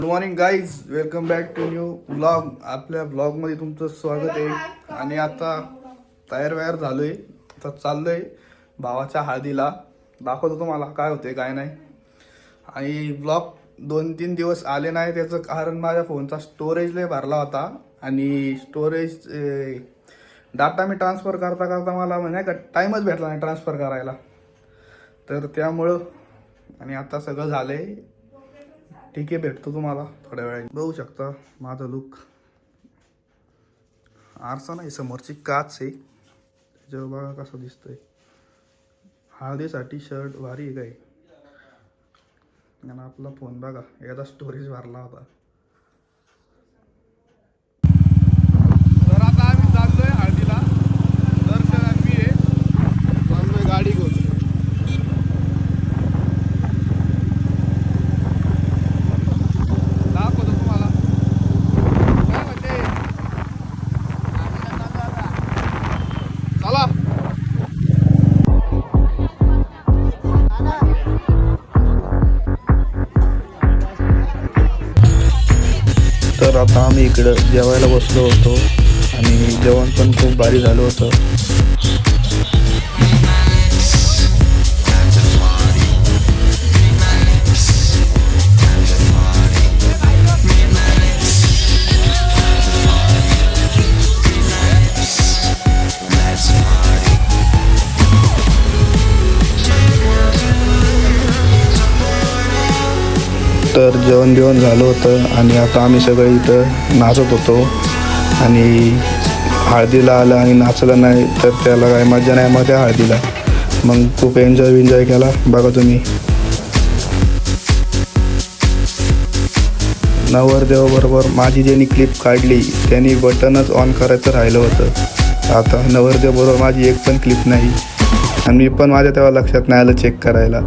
Good morning guys, welcome back to new blog. आपल्या ब्लॉगमध्ये तुमचं स्वागत आहे. आणि आता तयार झालोय, आता चाललोय भावाच्या हळदीला. दाखवतो तुम्हाला काय होते काय नाही. आणि ब्लॉग 2-3 दिवस आले नाही, त्याचं कारण माझ्या फोनचा स्टोरेज लय भरला होता. आणि स्टोरेज डाटा मी ट्रान्सफर करता करता मला म्हणजे का टाईमच भेटला नाही ट्रान्सफर करायला, तर त्यामुळं. आणि आता सगळं झालंय, ठीक आहे, भेटतो तुम्हाला थोड्या वेळाने. बघू शकता माझा लुक. आरसा नाही, समोरची काच आहे, त्याच्यावर बघा कसं दिसतंय. हळदीसाठी शर्ट भारी आहे काय. आणि आपला फोन बघा, एकदा स्टोरेज भरला होता. तर आता आम्ही चाललोय हळदीला. दर्शन आणि मी आहे, चाललोय गाडी घेऊन. तर आता आम्ही इकडं जेवायला बसलो होतो आणि जेवण पण खूप भारी झालं होतं. तर जेवण बिवण झालं होतं आणि आता आम्ही सगळे इथं नाचत होतो. आणि हळदीला आलं आणि नाचलं नाही तर त्याला काय मजा नाही मग त्या हळदीला. मग खूप एन्जॉय केला बघा तुम्ही. नवरदेवाबरोबर माझी ज्यांनी क्लिप काढली त्यांनी बटनच ऑन करायचं राहिलं होतं. आता नवरदेवाबरोबर माझी एक पण क्लिप नाही आणि मी पण माझ्या तेव्हा लक्षात नाही आलं चेक करायला.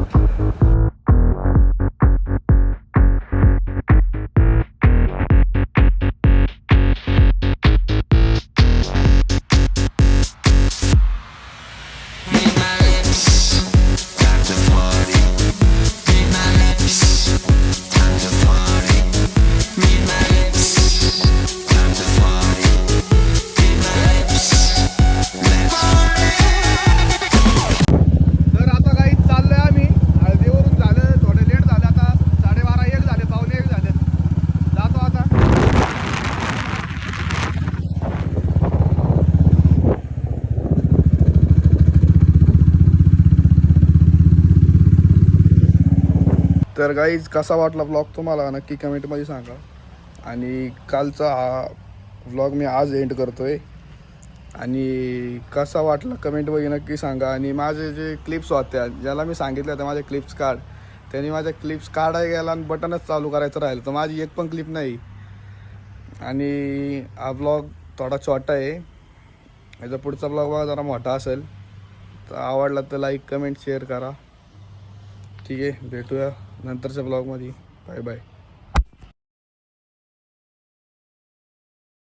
तर गाईज, कसा वाटला व्लॉग तुम्हाला नक्की कमेंटमध्ये सांगा. आणि कालचा हा व्लॉग मी आज एंड करतो आहे. आणि कसा वाटला कमेंटमध्ये नक्की सांगा. आणि माझे जे क्लिप्स होत्या ज्याला मी सांगितलं होतं माझ्या क्लिप्स काढ, त्यांनी माझ्या क्लिप्स काढायला गेला आणि बटनच चालू करायचं राहिलं, तर माझी एक पण क्लिप नाही. आणि हा व्लॉग थोडा छोटा आहे, याचा पुढचा व्लॉग बघा जरा मोठा असेल. तर आवडला तर लाईक कमेंट शेअर करा. ठीक आहे, भेटूया नंतरच्या ब्लॉगमध्ये. Bye bye.